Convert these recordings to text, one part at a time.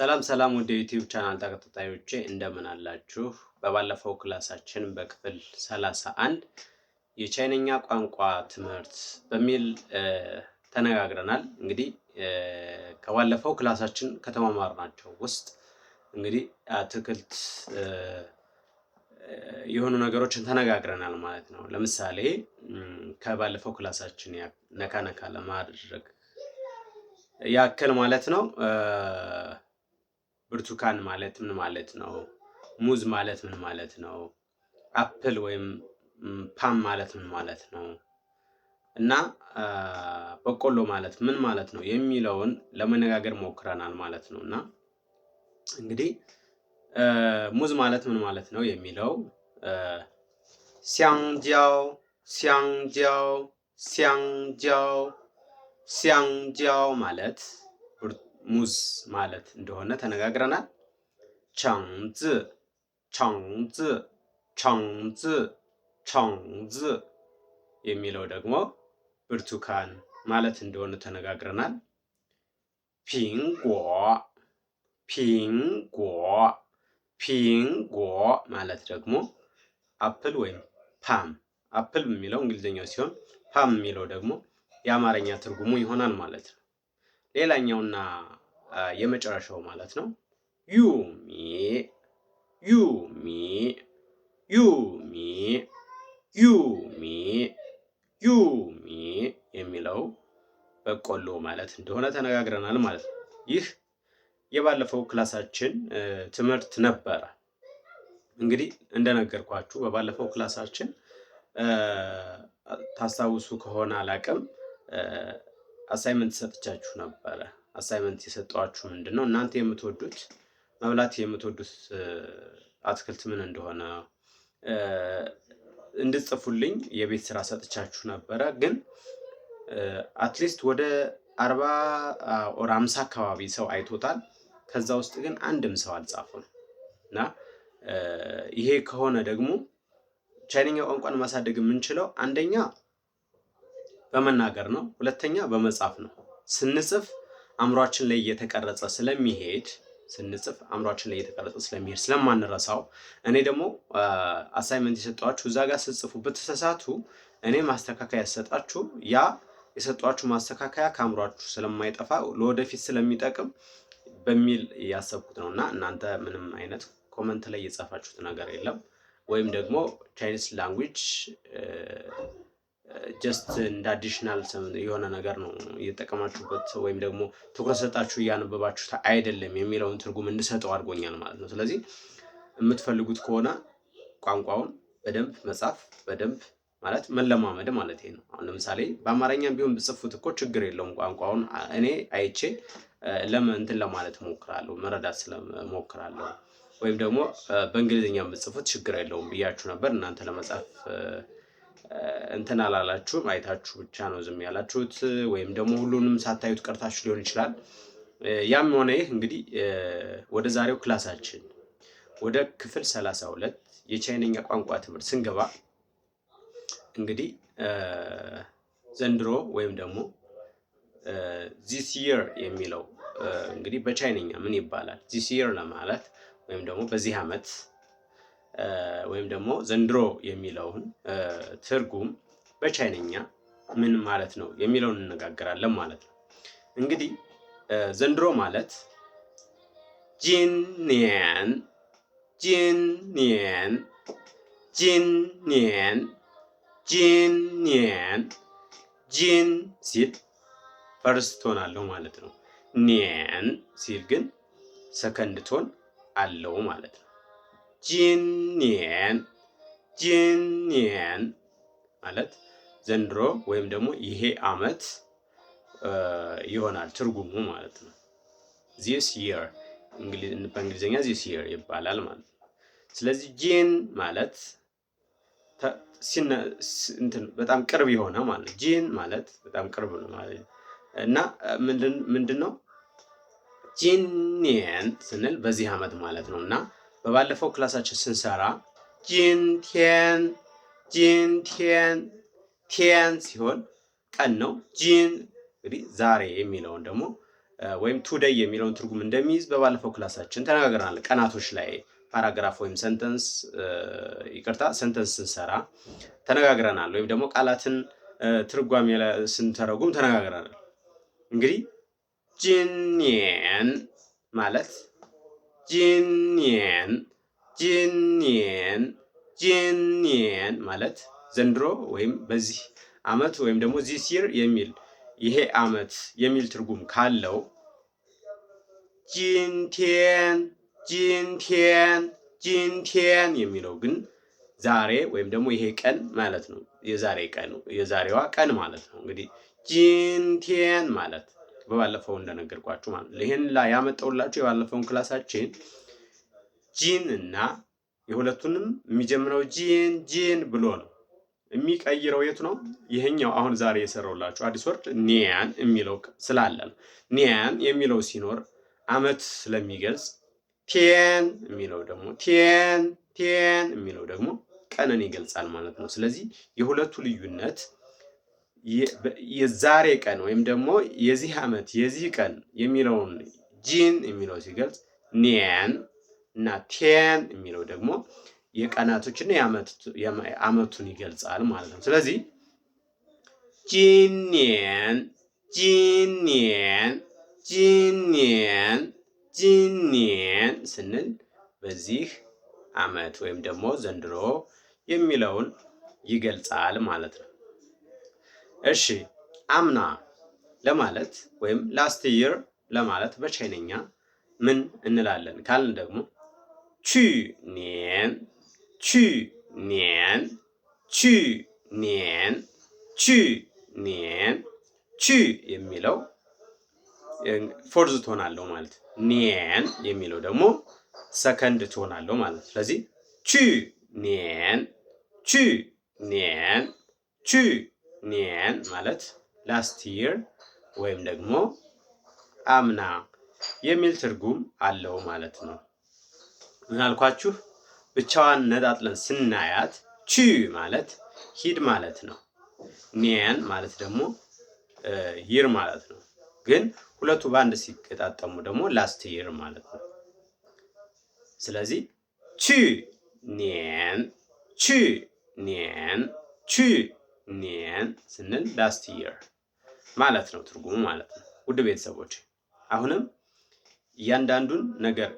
ሰላም ወደ ዩቲዩብ ቻናል ተከታታዮቼ እንደምን አላችሁ? በባለፈው ክላሳችን በክፍል 31 የቻይነኛ ቋንቋ ትምህርት በሚል ተነጋግረናል። እንግዲህ ከባለፈው ክላሳችን ከተማማርናቸው ውስጥ እንግዲህ አትክልት የሆኑ ነገሮችን ተነጋግረናል ማለት ነው። ለምሳሌ ከባለፈው ክላሳችን ነካ ለማድረግ ያክል ማለት ነው ብርቱካን ማለት ምን ማለት ነው? ሙዝ ማለት ምን ማለት ነው? አፕል ወይም ፓም ማለት ምን ማለት ነው? እና በቆሎ ማለት ምን ማለት ነው የሚለውን ለመነጋገር ሞክረናል ማለት ነው። እና እንግዲህ ሙዝ ማለት ምን ማለት ነው የሚለው ሲያንጃው ማለት ሙዝ ማለት እንደሆነ ተነጋግረናል። ቻንዝ የሚለው ደግሞ ብርቱካን ማለት እንደሆነ ተነጋግረናል። ፒንጎ ማለት ደግሞ አፕል ወይም ፓም። አፕል የሚለው እንግሊዘኛው ሲሆን ፓም የሚለው ደግሞ የአማርኛ ትርጉሙ ይሆናል ማለት ነው። ሌላኛውና የመጨረሻው ማለት ነው ዩሚ የሚለው በቆሎ ማለት እንደሆነ ተነጋግረናል ማለት ነው። ይህ የባለፈው ክላሳችን ትምህርት ነበረ። እንግዲህ እንደነገርኳችሁ በባለፈው ክላሳችን ታስታውሱ ከሆነ አላቅም አሳይመንት ሰጥቻችሁ ነበረ። አሳይመንት የሰጧችሁ ምንድነው እናንተ የምትወዱት መብላት የምትወዱት አትክልት ምን እንደሆነ እንድትጽፉልኝ የቤት ስራ ሰጥቻችሁ ነበረ። ግን አትሊስት ወደ 40 ኦር 50 አካባቢ ሰው አይቶታል። ከዛ ውስጥ ግን አንድም ሰው አልጻፈም። እና ይሄ ከሆነ ደግሞ ቻይንኛ ቋንቋን ማሳደግ የምንችለው አንደኛ በመናገር ነው፣ ሁለተኛ በመጻፍ ነው። ስንጽፍ አእምሯችን ላይ እየተቀረጸ ስለሚሄድ ስለማንረሳው እኔ ደግሞ አሳይመንት የሰጧችሁ እዛ ጋር ስትጽፉ ብትሳሳቱ እኔ ማስተካከያ ሰጣችሁ ያ የሰጧችሁ ማስተካከያ ከአእምሯችሁ ስለማይጠፋ ለወደፊት ስለሚጠቅም በሚል ያሰብኩት ነውና እናንተ ምንም አይነት ኮመንት ላይ የጻፋችሁት ነገር የለም። ወይም ደግሞ ቻይኒስ ላንጉዌጅ ጀስት እንደ አዲሽናል የሆነ ነገር ነው እየተጠቀማችሁበት ወይም ደግሞ ትኩረት ሰጣችሁ እያነበባችሁት አይደለም የሚለውን ትርጉም እንድሰጠው አድርጎኛል ማለት ነው። ስለዚህ የምትፈልጉት ከሆነ ቋንቋውን በደንብ መጻፍ በደንብ ማለት መለማመድ ማለት ነው። አሁን ለምሳሌ በአማርኛም ቢሆን ብጽፉት እኮ ችግር የለውም። ቋንቋውን እኔ አይቼ እንትን ለማለት ሞክራለሁ፣ መረዳት ስለሞክራለሁ። ወይም ደግሞ በእንግሊዝኛም ብጽፉት ችግር የለውም ብያችሁ ነበር። እናንተ ለመጻፍ እንትን አላላችሁም፣ አይታችሁ ብቻ ነው ዝም ያላችሁት፣ ወይም ደግሞ ሁሉንም ሳታዩት ቀርታችሁ ሊሆን ይችላል። ያም ሆነ ይህ እንግዲህ ወደ ዛሬው ክላሳችን ወደ ክፍል 32 የቻይነኛ ቋንቋ ትምህርት ስንገባ እንግዲህ ዘንድሮ ወይም ደግሞ this year የሚለው እንግዲህ በቻይነኛ ምን ይባላል? this year ለማለት ወይም ደግሞ በዚህ ዓመት ወይም ደግሞ ዘንድሮ የሚለውን ትርጉም በቻይነኛ ምን ማለት ነው የሚለውን እንነጋገራለን ማለት ነው። እንግዲህ ዘንድሮ ማለት ጂንኒያን ጂን ሲል ፈርስት ቶን አለው ማለት ነው። ኒያን ሲል ግን ሰከንድ ቶን አለው ማለት ነው። ጂንኒያን ማለት ዘንድሮ ወይም ደግሞ ይሄ ዓመት ይሆናል ትርጉሙ ማለት ነው። this year በእንግሊዝኛ this year ይባላል ማለት ነው። ስለዚህ ጂን ማለት በጣም ቅርብ የሆነ ማለት ጂን ማለት በጣም ቅርብ ነው ማለት እና ምንድነው ጂንኒያን ስንል በዚህ ዓመት ማለት ነው። እና በባለፈው ክላሳችን ስንሰራ ቲያን ሲሆን ቀን ነው። ጂን እንግዲህ ዛሬ የሚለውን ደግሞ ወይም ቱዴይ የሚለውን ትርጉም እንደሚይዝ በባለፈው ክላሳችን ተነጋግረናል። ቀናቶች ላይ ፓራግራፍ ወይም ሰንተንስ ሰንተንስ ስንሰራ ተነጋግረናል። ወይም ደግሞ ቃላትን ትርጓሜ ስንተረጉም ተነጋግረናል። እንግዲህ ጂኒየን ማለት ጂኒየን ማለት ዘንድሮ ወይም በዚህ አመት ወይም ደግሞ ዚስ ይር የሚል ይሄ አመት የሚል ትርጉም ካለው ጂንቲያን የሚለው ግን ዛሬ ወይም ደግሞ ይሄ ቀን ማለት ነው። የዛሬዋ ቀን ማለት ነው። እንግዲህ ጂንቲያን ማለት በባለፈው እንደነገርኳችሁ ማለት ነው። ይሄን ላይ ያመጣውላችሁ የባለፈውን ክላሳችን ጂን እና የሁለቱንም የሚጀምረው ጂን ብሎ ነው። የሚቀይረው የቱ ነው? ይሄኛው አሁን ዛሬ የሰራውላችሁ አዲስ ወርድ ኒያን የሚለው ስላለ ነው። ኒያን የሚለው ሲኖር አመት ስለሚገልጽ ቲያን የሚለው ደግሞ ቀንን ይገልጻል ማለት ነው። ስለዚህ የሁለቱ ልዩነት የዛሬ ቀን ወይም ደግሞ የዚህ አመት የዚህ ቀን የሚለውን ጂን የሚለው ሲገልጽ ኒያን እና ቲያን የሚለው ደግሞ የቀናቶችና የአመቱን ይገልጻል ማለት ነው። ስለዚህ ጂኒየን ስንል በዚህ አመት ወይም ደግሞ ዘንድሮ የሚለውን ይገልጻል ማለት ነው። እሺ አምና ለማለት ወይም ላስት ይር ለማለት በቻይነኛ ምን እንላለን ካልን ደግሞ ቹኒየን ቹ የሚለው ፎርዝ ቶን አለው ማለት ኒየን የሚለው ደግሞ ሰከንድ ቶን አለው ማለት። ስለዚህ ቹኒየን ማለት ላስት ይር ወይም ደግሞ አምና የሚል ትርጉም አለው ማለት ነው። ምናልኳችሁ ብቻዋን ነጣጥለን ስናያት ቹ ማለት ሂድ ማለት ነው። ኒያን ማለት ደግሞ ይር ማለት ነው። ግን ሁለቱ በአንድ ሲገጣጠሙ ደግሞ ላስት ይር ማለት ነው። ስለዚህ ቹኒየን ስንል ላስት ይር ማለት ነው ትርጉሙ ማለት ነው። ውድ ቤተሰቦች አሁንም እያንዳንዱን ነገር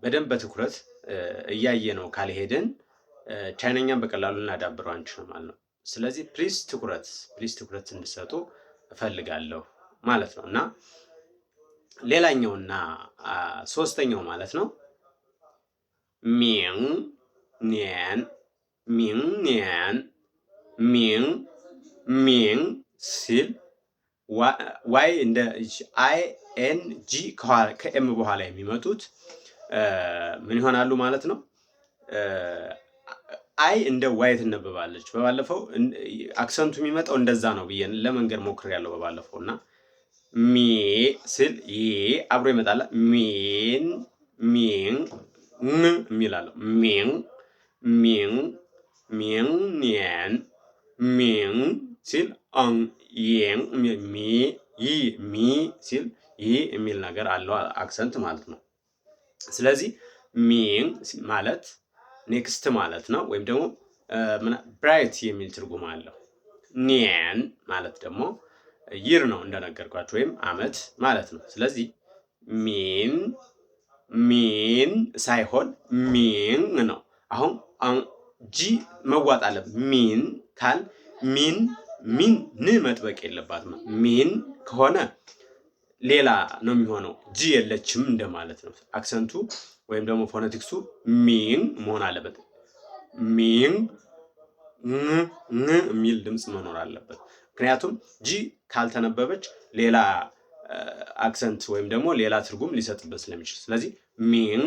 በደንብ በትኩረት እያየነው ካልሄድን ቻይነኛን በቀላሉ እናዳብረው አንችልም ማለት ነው። ስለዚህ ፕሊዝ ትኩረት እንድሰጡ እፈልጋለሁ ማለት ነው። እና ሌላኛውና ሶስተኛው ማለት ነው ሚን ሲል ዋይ እንደ አይ ኤን ጂ ከኤም በኋላ የሚመጡት ምን ይሆናሉ ማለት ነው? አይ እንደ ዋይ ትነበባለች። በባለፈው አክሰንቱ የሚመጣው እንደዛ ነው ብዬ ለመንገር ሞክሬያለሁ በባለፈው እና ሚ ስል ይ አብሮ ይመጣል። ሚን የሚላለው ሚን ሲል ሚ ሲል ይ የሚል ነገር አለው አክሰንት ማለት ነው። ስለዚህ ሚን ማለት ኔክስት ማለት ነው፣ ወይም ደግሞ ብራይት የሚል ትርጉም አለው። ኒያን ማለት ደግሞ ይር ነው እንደነገርኳችሁ ወይም አመት ማለት ነው። ስለዚህ ሚን ሳይሆን ሚን ነው። አሁን ጂ መዋጥ አለ። ሚን ካል ሚን ን መጥበቅ የለባትም። ሚን ከሆነ ሌላ ነው የሚሆነው፣ ጂ የለችም እንደማለት ነው። አክሰንቱ ወይም ደግሞ ፎኔቲክሱ ሚን መሆን አለበት። ሚን የሚል ድምፅ መኖር አለበት። ምክንያቱም ጂ ካልተነበበች ሌላ አክሰንት ወይም ደግሞ ሌላ ትርጉም ሊሰጥበት ስለሚችል፣ ስለዚህ ሚን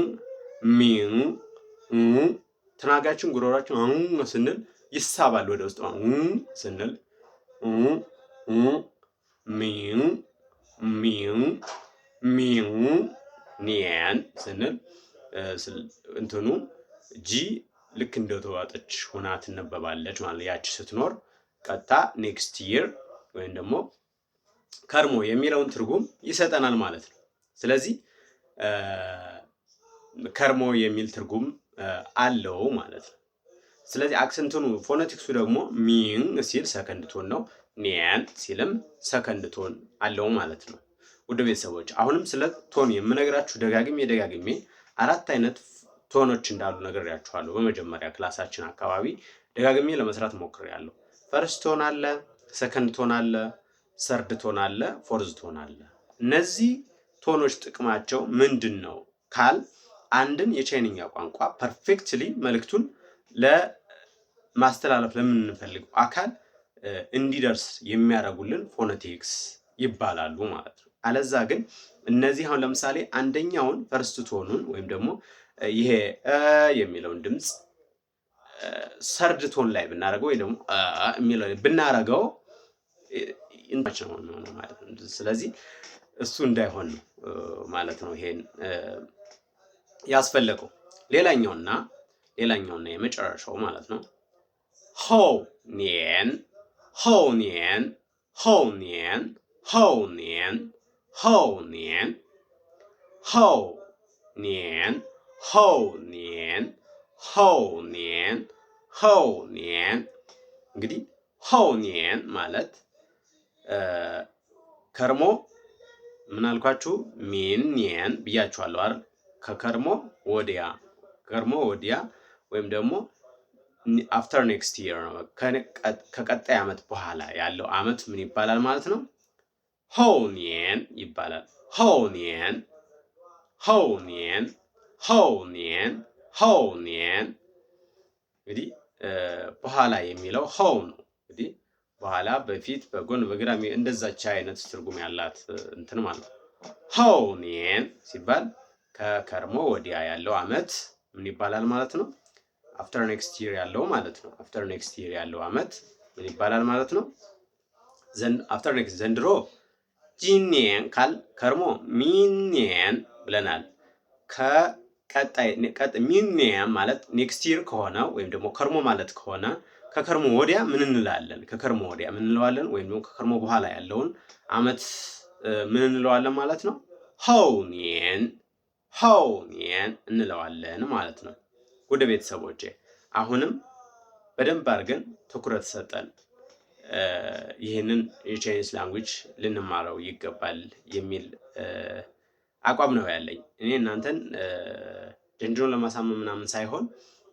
ትናጋችን ጉሮሯችን ስንል ይሳባል ወደ ውስጥ ስንል ኒያን ስንል እንትኑ ጂ ልክ እንደተዋጠች ሆና ትነበባለች ማለት ያቺ ስትኖር ቀጥታ ኔክስት ይር ወይም ደግሞ ከርሞ የሚለውን ትርጉም ይሰጠናል ማለት ነው። ስለዚህ ከርሞ የሚል ትርጉም አለው ማለት ነው። ስለዚህ አክሰንትኑ ፎነቲክሱ ደግሞ ሚን ሲል ሰከንድ ቶን ነው። ኒያን ሲልም ሰከንድ ቶን አለው ማለት ነው። ውድ ቤተሰቦች አሁንም ስለ ቶን የምነግራችሁ ደጋግሜ 4 አይነት ቶኖች እንዳሉ ነግሬያችኋለሁ። በመጀመሪያ ክላሳችን አካባቢ ደጋግሜ ለመስራት ሞክሬያለሁ። ፈርስት ቶን አለ፣ ሰከንድ ቶን አለ፣ ሰርድ ቶን አለ፣ ፎርዝ ቶን አለ። እነዚህ ቶኖች ጥቅማቸው ምንድን ነው ካል አንድን የቻይንኛ ቋንቋ ፐርፌክትሊ መልእክቱን ለማስተላለፍ ለምንፈልገው አካል እንዲደርስ የሚያደርጉልን ፎነቲክስ ይባላሉ ማለት ነው። አለዛ ግን እነዚህ አሁን ለምሳሌ አንደኛውን ፈርስት ቶኑን ወይም ደግሞ ይሄ የሚለውን ድምፅ ሰርድ ቶን ላይ ብናደርገው ወይ ደግሞ የሚለው ብናደርገው ኢንተርናሽናል ነው ማለት ነው። ስለዚህ እሱ እንዳይሆን ነው ማለት ነው ይሄን ያስፈለገው። ሌላኛውና የመጨረሻው ማለት ነው ሆው ኒየን ሆው ኒየን ሆው ኒየን ሆው ኒየን ሆው ኒየን ሆው ኒየን ሆው ኒየን ሆው ኒየን ሆው ኒየን። እንግዲህ ሆው ኒየን ማለት ከርሞ ምን አልኳችሁ? ሚን ኒየን ብያችኋለሁ አይደል? ከከርሞ ወዲያ ወይም ደግሞ አፍተር ኔክስት ይር ነው። ከቀጣይ ዓመት በኋላ ያለው ዓመት ምን ይባላል ማለት ነው? ሆው ኒየን ይባላል። ሆው ኒየን ሆው ኒየን ሆው ኒየን ሆው ኒየን። እንግዲህ በኋላ የሚለው ሆው ነው። እንግዲህ በኋላ፣ በፊት፣ በጎን፣ በግራ እንደዛች አይነት ትርጉም ያላት እንትን ማለት ነው። ሆው ኒየን ሲባል ከከርሞ ወዲያ ያለው ዓመት ምን ይባላል ማለት ነው? አፍተር ኔክስት ይር ያለው ማለት ነው። አፍተር ኔክስት ይር ያለው ዓመት ምን ይባላል ማለት ነው? አፍተር ኔክስት ዘንድሮ ጂኒየን ካል ከርሞ ሚኒየን ብለናል። ከቀጣይ ሚኒየን ማለት ኔክስት ይር ከሆነ ወይም ደግሞ ከርሞ ማለት ከሆነ ከከርሞ ወዲያ ምን እንላለን? ከከርሞ ወዲያ ምን እንለዋለን? ወይም ደግሞ ከከርሞ በኋላ ያለውን ዓመት ምን እንለዋለን ማለት ነው? ሆው ኒየን እንለዋለን ማለት ነው። ወደ ቤተሰቦቼ አሁንም በደንብ አድርገን ትኩረት ሰጠን ይህንን የቻይኒስ ላንጉጅ ልንማረው ይገባል የሚል አቋም ነው ያለኝ። እኔ እናንተን ጀንጅሮን ለማሳመን ምናምን ሳይሆን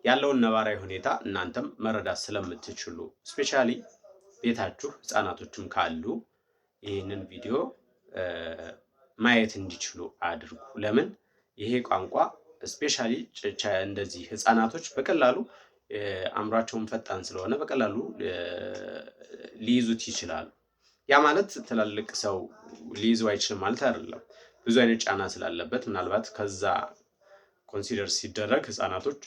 ያለውን ነባራዊ ሁኔታ እናንተም መረዳት ስለምትችሉ ስፔሻሊ ቤታችሁ ህፃናቶችም ካሉ ይህንን ቪዲዮ ማየት እንዲችሉ አድርጉ። ለምን ይሄ ቋንቋ ስፔሻሊ እንደዚህ ህፃናቶች በቀላሉ አእምሯቸውን ፈጣን ስለሆነ በቀላሉ ሊይዙት ይችላሉ። ያ ማለት ትላልቅ ሰው ሊይዘው አይችልም ማለት አይደለም። ብዙ አይነት ጫና ስላለበት ምናልባት ከዛ ኮንሲደር ሲደረግ ህፃናቶች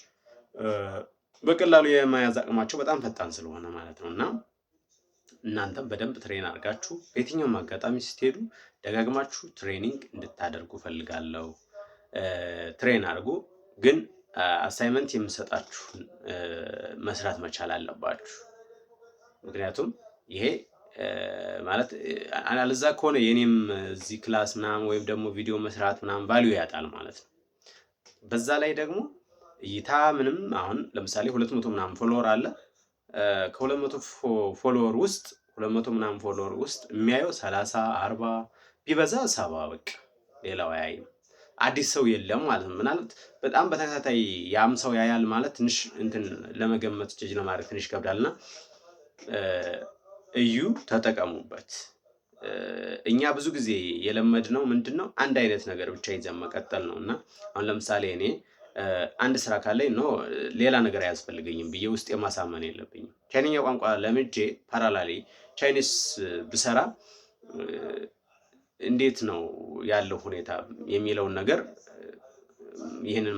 በቀላሉ የመያዝ አቅማቸው በጣም ፈጣን ስለሆነ ማለት ነው። እና እናንተም በደንብ ትሬን አድርጋችሁ በየትኛውም አጋጣሚ ስትሄዱ ደጋግማችሁ ትሬኒንግ እንድታደርጉ ፈልጋለሁ። ትሬን አድርጉ፣ ግን አሳይመንት የምሰጣችሁን መስራት መቻል አለባችሁ። ምክንያቱም ይሄ ማለት አለዛ ከሆነ የኔም እዚህ ክላስ ምናምን ወይም ደግሞ ቪዲዮ መስራት ምናምን ቫልዩ ያጣል ማለት ነው። በዛ ላይ ደግሞ እይታ ምንም አሁን ለምሳሌ 200 ምናምን ፎሎወር አለ። ከ200 ፎሎወር ውስጥ 200 ምናምን ፎሎወር ውስጥ የሚያየው 30 40 ቢበዛ 70 በቃ ሌላው አያይም። አዲስ ሰው የለም ማለት ነው። ምናልባት በጣም በተከታታይ ያም ሰው ያያል ማለት ትንሽ እንትን ለመገመት ጀጅ ለማድረግ ትንሽ ይከብዳልና እዩ፣ ተጠቀሙበት። እኛ ብዙ ጊዜ የለመድነው ምንድነው አንድ አይነት ነገር ብቻ ይዘን መቀጠል ነውና አሁን ለምሳሌ እኔ አንድ ስራ ካለኝ ነው ሌላ ነገር አያስፈልገኝም ብዬ ውስጥ የማሳመን የለብኝም። ቻይንኛ ቋንቋ ለምጄ ፓራላሊ ቻይኒስ ብሰራ እንዴት ነው ያለው ሁኔታ የሚለውን ነገር ይሄንን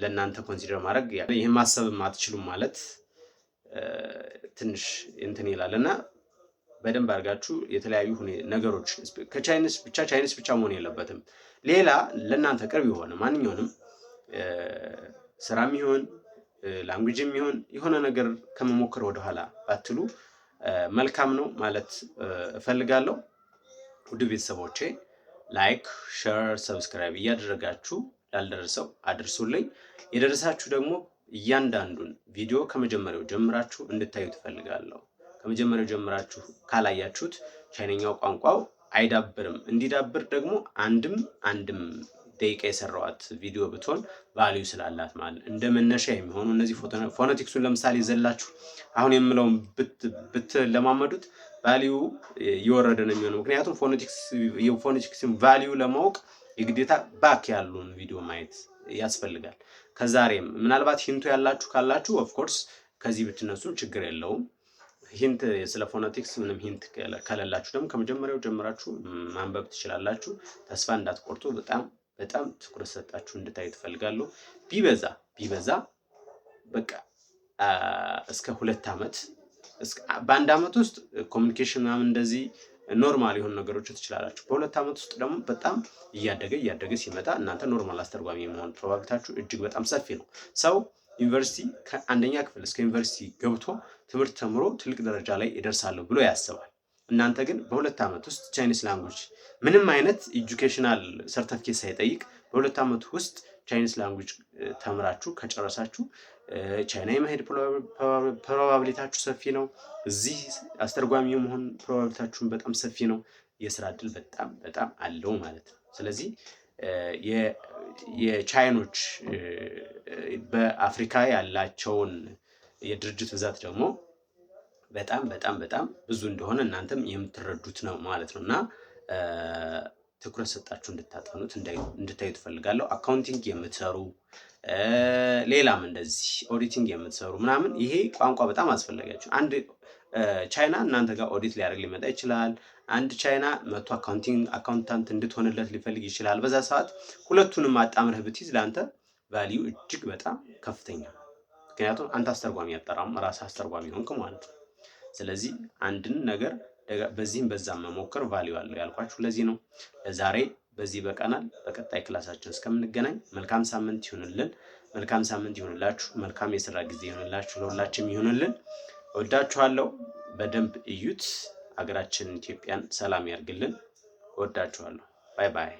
ለእናንተ ኮንሲደር ማድረግ ይሄን ማሰብም አትችሉም ማለት ትንሽ እንትን ይላልና በደንብ አድርጋችሁ የተለያዩ ነገሮች ቻይኒስ ብቻ መሆን የለበትም። ሌላ ለእናንተ ቅርብ የሆነ ማንኛውንም ስራም ይሁን ላንጉጅም ይሁን የሆነ ነገር ከመሞከር ወደኋላ ባትሉ መልካም ነው ማለት እፈልጋለሁ። ውድ ቤተሰቦቼ ላይክ፣ ሼር፣ ሰብስክራይብ እያደረጋችሁ ላልደረሰው አድርሱልኝ። የደረሳችሁ ደግሞ እያንዳንዱን ቪዲዮ ከመጀመሪያው ጀምራችሁ እንድታዩ ትፈልጋለሁ። ከመጀመሪያው ጀምራችሁ ካላያችሁት ቻይነኛው ቋንቋው አይዳብርም። እንዲዳብር ደግሞ አንድም ደቂቃ የሰራዋት ቪዲዮ ብትሆን ቫልዩ ስላላት ማለት እንደ መነሻ የሚሆኑ እነዚህ ፎነቲክሱን ለምሳሌ ዘላችሁ አሁን የምለውን ብትለማመዱት ቫልዩ እየወረደ ነው የሚሆነው። ምክንያቱም ፎነቲክስን ቫልዩ ለማወቅ የግዴታ ባክ ያሉን ቪዲዮ ማየት ያስፈልጋል። ከዛሬም ምናልባት ሂንቱ ያላችሁ ካላችሁ ኦፍኮርስ ከዚህ ብትነሱም ችግር የለውም። ሂንት ስለ ፎነቲክስ ምንም ሂንት ከሌላችሁ ደግሞ ከመጀመሪያው ጀምራችሁ ማንበብ ትችላላችሁ። ተስፋ እንዳትቆርጡ። በጣም ትኩረት ሰጣችሁ እንድታዩ ትፈልጋለሁ። ቢበዛ በቃ እስከ 2 ዓመት በ1 ዓመት ውስጥ ኮሚኒኬሽን ምናምን እንደዚህ ኖርማል የሆኑ ነገሮች ትችላላችሁ። በ2 ዓመት ውስጥ ደግሞ በጣም እያደገ ሲመጣ እናንተ ኖርማል አስተርጓሚ የመሆን ፕሮባቢሊቲያችሁ እጅግ በጣም ሰፊ ነው። ሰው ዩኒቨርሲቲ ከአንደኛ ክፍል እስከ ዩኒቨርሲቲ ገብቶ ትምህርት ተምሮ ትልቅ ደረጃ ላይ ይደርሳለሁ ብሎ ያስባል። እናንተ ግን በ2 ዓመት ውስጥ ቻይኒስ ላንጉጅ ምንም አይነት ኤጁኬሽናል ሰርቲፊኬት ሳይጠይቅ በ2 ዓመት ውስጥ ቻይኒስ ላንጉጅ ተምራችሁ ከጨረሳችሁ ቻይና የመሄድ ፕሮባቢሊቲያችሁ ሰፊ ነው። እዚህ አስተርጓሚ የመሆን ፕሮባቢሊቲያችሁን በጣም ሰፊ ነው። የስራ እድል በጣም አለው ማለት ነው። ስለዚህ የቻይኖች በአፍሪካ ያላቸውን የድርጅት ብዛት ደግሞ በጣም ብዙ እንደሆነ እናንተም የምትረዱት ነው ማለት ነው። እና ትኩረት ሰጣችሁ እንድታጠኑት እንድታዩ ትፈልጋለሁ። አካውንቲንግ የምትሰሩ ሌላም እንደዚህ ኦዲቲንግ የምትሰሩ ምናምን ይሄ ቋንቋ በጣም አስፈላጊያችሁ። አንድ ቻይና እናንተ ጋር ኦዲት ሊያደርግ ሊመጣ ይችላል። አንድ ቻይና መቶ አካውንታንት እንድትሆንለት ሊፈልግ ይችላል። በዛ ሰዓት ሁለቱንም አጣምረህ ብትይዝ ለአንተ ቫልዩ እጅግ በጣም ከፍተኛ። ምክንያቱም አንተ አስተርጓሚ ያጠራም ራስህ አስተርጓሚ ሆንክ ማለት ነው። ስለዚህ አንድን ነገር በዚህም በዛም መሞከር ቫልዩ አለው ያልኳችሁ ለዚህ ነው። ለዛሬ በዚህ በቀናል። በቀጣይ ክላሳችን እስከምንገናኝ መልካም ሳምንት ይሁንልን። መልካም ሳምንት ይሁንላችሁ። መልካም የስራ ጊዜ ይሁንላችሁ። ለሁላችንም ይሁንልን። ወዳችኋለሁ። በደንብ እዩት። ሀገራችን ኢትዮጵያን ሰላም ያርግልን። ወዳችኋለሁ። ባይ ባይ።